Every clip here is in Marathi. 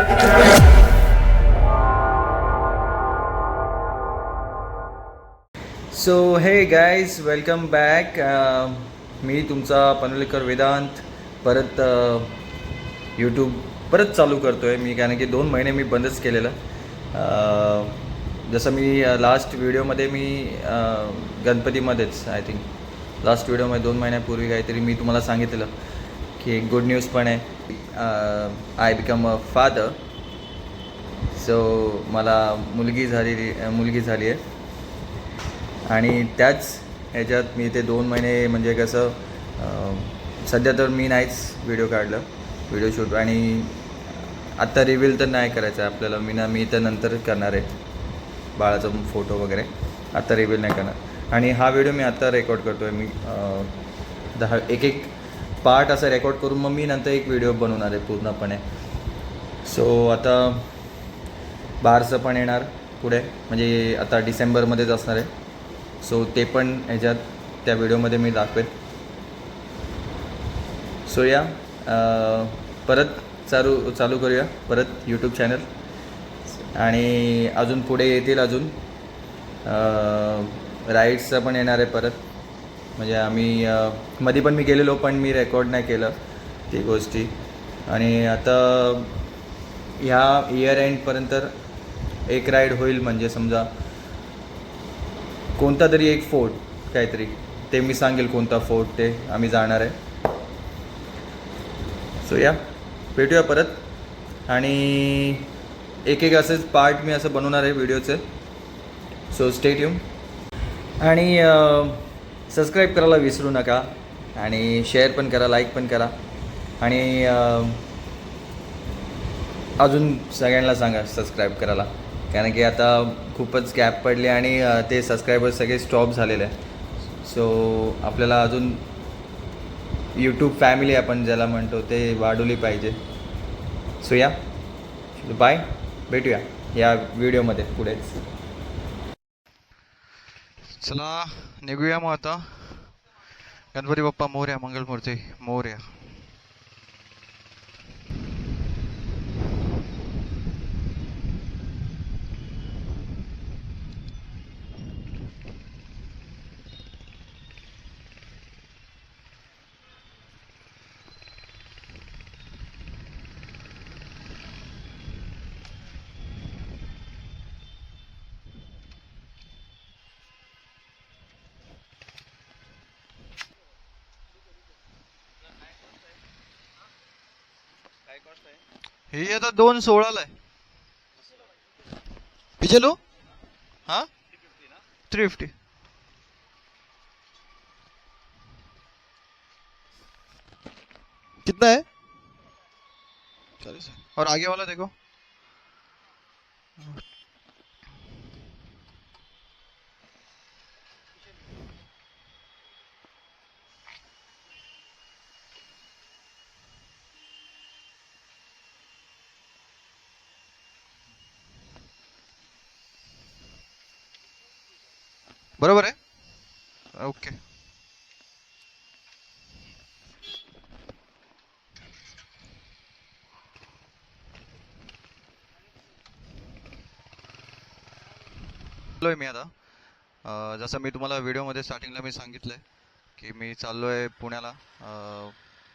सो हे गाईज वेलकम बॅक. मी तुमचा पनवेलकर वेदांत परत यूट्यूब परत चालू करतो आहे मी, कारण की 2 महिने मी बंदच केलेलं. जसं मी लास्ट व्हिडिओमध्ये मी गणपतीमध्येच आय थिंक लास्ट व्हिडिओमध्ये 2 महिन्यापूर्वी काहीतरी मी तुम्हाला सांगितलेलं की एक गुड न्यूज पण आहे. I become a father. So मला मुलगी झाली आहे आणि त्याच ह्याच्यात मी ते 2 महिने म्हणजे कसं सध्या तर मी नाहीच व्हिडिओ शूट, आणि आत्ता रिव्हील तर नाही करायचं आहे आपल्याला. मी तर नंतर करणार आहे बाळाचा फोटो वगैरे, आत्ता रिव्हील नाही करणार. आणि हा व्हिडिओ मी आत्ता रेकॉर्ड करतो आहे. मी एक पार्ट असं रेकॉर्ड करून मग मी नंतर एक व्हिडिओ बनवणार आहे पूर्णपणे. सो आता बारसं पण येणार पुढे, म्हणजे आता डिसेंबरमध्येच असणार आहे. सो ते पण ह्याच्यात त्या व्हिडिओमध्ये मी दाखवेन. सो या परत चालू करूया परत यूट्यूब चॅनल, आणि अजून पुढे येतील अजून राईड्सचं पण येणार आहे परत. म्हणजे आम्ही मध्ये पण मी गेलेलो, पण मी रेकॉर्ड नाही केलं ती गोष्टी. आणि आता ह्या इयर एंडपर्यंत एक राईड होईल, म्हणजे समजा कोणता तरी एक फोर्ट काहीतरी, ते मी सांगेल कोणता फोर्ट ते आम्ही जाणार आहे. सो या भेटूया परत, आणि एक असेच पार्ट मी असं बनवणार आहे व्हिडिओचे. सो स्टे ट्यून, आणि सबस्क्राईब करायला विसरू नका, आणि शेअर पण करा, लाईक पण करा, आणि अजून सगळ्यांना सांगा सबस्क्राईब करायला, कारण की आता खूपच गॅप पडले आणि ते सबस्क्रायबर्स सगळे स्टॉप झालेले आहे. सो आपल्याला अजून यूट्यूब फॅमिली आपण ज्याला म्हणतो ते वाढवली पाहिजे. सो या बाय, भेटूया या व्हिडिओमध्ये पुढेच. चला निघूया मग आता. गणपती बाप्पा मोरया, मंगलमूर्ती मोरया. हे आता 216 ला आहे. पिचलो हाँ 350. कितना है? 40 है. और आगे वाला देखो. बरोबर आहे. ओके. चाललोय मी आता. जसं मी तुम्हाला व्हिडिओमध्ये स्टार्टिंगला मी सांगितलं आहे की मी चाललो आहे पुण्याला.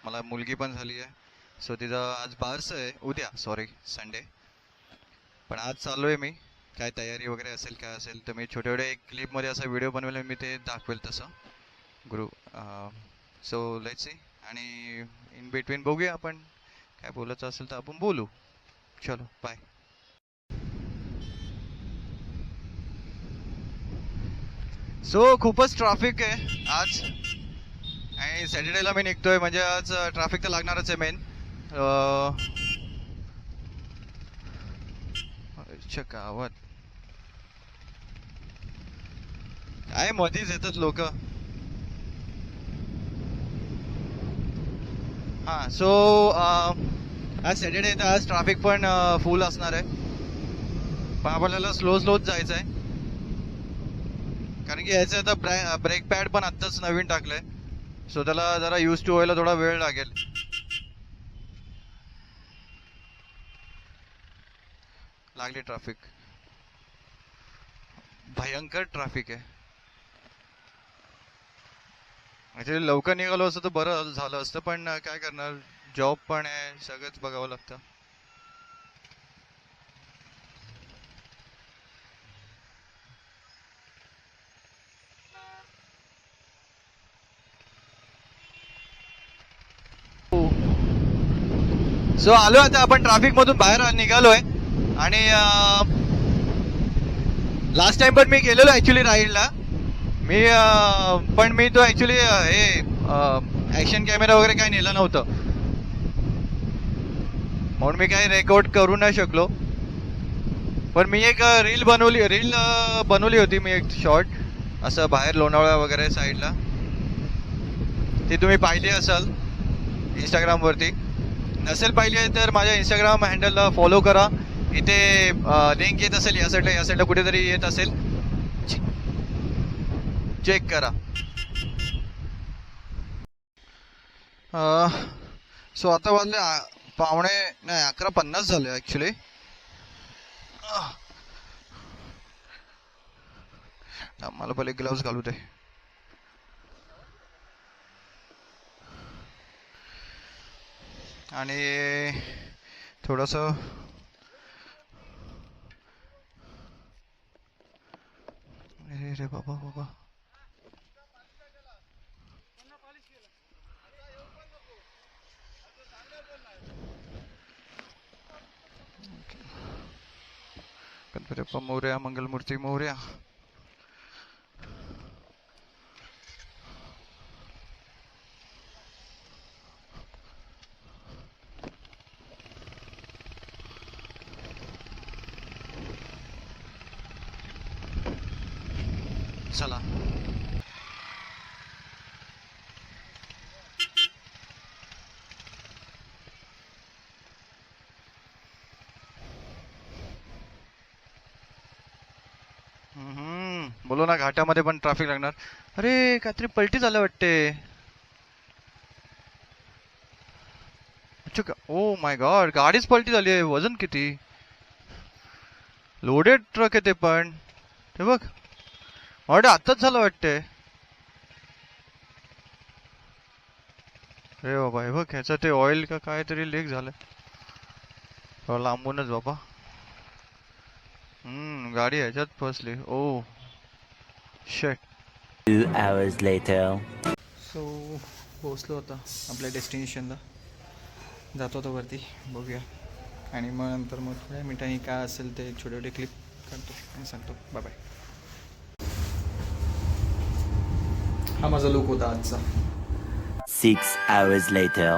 मला मुलगी पण झाली आहे. सो तिचं आज बारसं आहे, उद्या सॉरी संडे. पण आज चाललो आहे मी. काय तयारी वगैरे असेल काय असेल तर मी छोटे एक क्लिपमध्ये असा व्हिडिओ बनवेल, मी ते दाखवेल तसं गुरु. सो लेट्स सी, आणि इन बिटवीन बघूया आपण काय बोलायचं असेल तर आपण बोलू. चलो बाय. सो खूपच ट्रॅफिक आहे आज, आणि सॅटर्डेला मी निघतोय म्हणजे आज ट्रॅफिक तर लागणारच आहे मेन. गावात काय मध्येच येतात लोक. हां सो आज सॅटर्डे तर आज ट्रॅफिक पण फुल असणार आहे. पण आपल्याला स्लोच जायचं आहे, कारण की याचं आता ब्रेक पॅड पण आत्ताच नवीन टाकलंय. सो त्याला जरा यूज टू व्हायला थोडा वेळ लागेल. लागली ट्रॅफिक, भयंकर ट्रॅफिक आहे. ॲक्च्युली लवकर निघालो असतं तर बरं झालं असतं, पण काय करणार, जॉब पण आहे, सगळंच बघावं लागतं. सो आलो आता आपण ट्रॅफिक मधून बाहेर निघालोय. आणि लास्ट टाइम पण मी गेलेलो ऍक्च्युली राईडला. पण मी तो ऍक्च्युली हे ऍक्शन कॅमेरा वगैरे काही नेला नव्हतं, म्हणून मी काही रेकॉर्ड करू नाही शकलो. पण मी एक रील बनवली होती मी, एक शॉर्ट असं बाहेर लोणावळा वगैरे साईडला. ती तुम्ही पाहिली असाल इंस्टाग्रामवरती. नसेल पाहिली तर माझ्या इंस्टाग्राम हँडलला फॉलो करा. इथे लिंक येत असेल, या साईडला कुठेतरी येत असेल, चेक करा. सो आता वाजले 11:50 झाले ॲक्च्युली. मला पहिले ग्लव्स घालू दे. आणि थोडंसं रे बाबा गणपती बाप्पा मोरया, मंगलमूर्ती मोरया. चला. बोलो ना, घाटामध्ये पण ट्रॅफिक लागणार. अरे काहीतरी पलटी झालं वाटते. ओ माय गॉड, गाडीच पलटी झाली आहे. वजन किती, लोडेड ट्रक आहे ते पण. ते बघ, ऑर्डर आत्ताच झालं वाटते. अरे बाबा, हे बघ, ह्याचं ते ऑइल का काहीतरी लीक झालं. लांबूनच बाबा. गाडी ह्याच्यात फसली. ओ शेट. 2 hours later. सो पोहोचलो होता आपल्या डेस्टिनेशनला. जातो होतो वरती, बघूया. आणि मग नंतर मग थोड्या मिनिटांनी काय असेल ते छोटे छोटे क्लिप काढतो आणि सांगतो बाय बाय. हा माझा लुक होता आजचा. 6 hours later.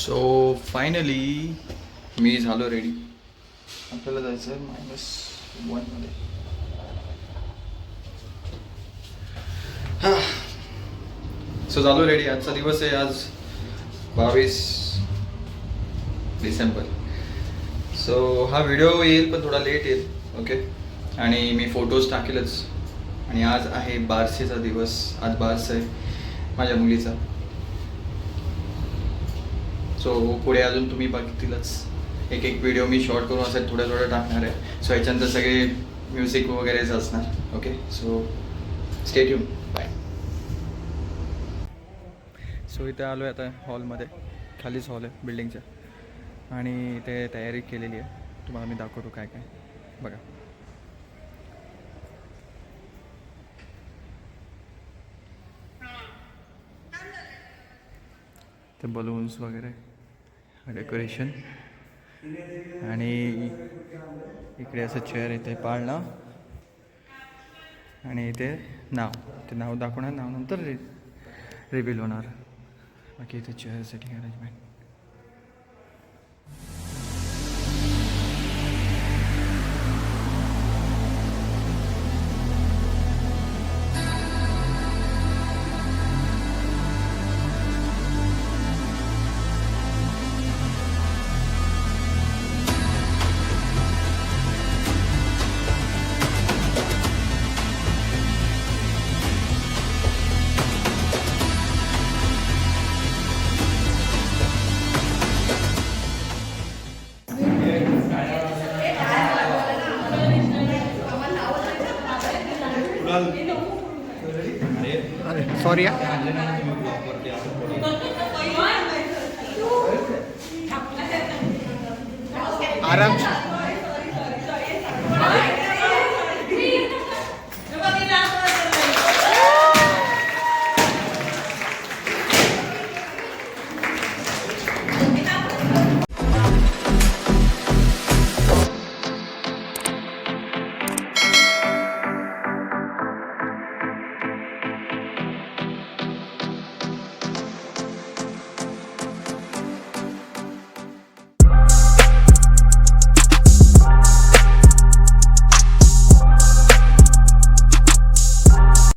सो फायनली मी झालो रेडी. आपल्याला जायचं आहे -1मध्ये. सो झालो रेडी. आजचा दिवस आहे, आज 22 डिसेंबर. सो हा व्हिडिओ येईल पण थोडा लेट येईल, ओके. आणि मी फोटोज टाकेलच आणि आज आहे बारसेचा दिवस. आज बारस आहे माझ्या मुलीचा. सो पुढे अजून तुम्ही बघतीलच एक एक व्हिडिओ मी शॉर्ट करून असं थोडं थोडं टाकणार आहे. सो याच्यानंतर सगळे म्युझिक वगैरेच असणार. Okay, so stay tune. Bye. So इथे आलो आहे आता हॉलमध्ये. खालीच हॉल आहे बिल्डिंगच्या आणि इथे तयारी केलेली आहे. तुम्हाला मी दाखवतो काय काय. बघा, ते बलून्स वगैरे डेकोरेशन आणि इकडे असं चेअर येते पाळणा आणि इथे नाव. ते नाव दाखवणार, नाव नंतर रिव्हील होणार. बाकी इथे चेअर सेटिंग अरेंजमेंट. सॉरी आराम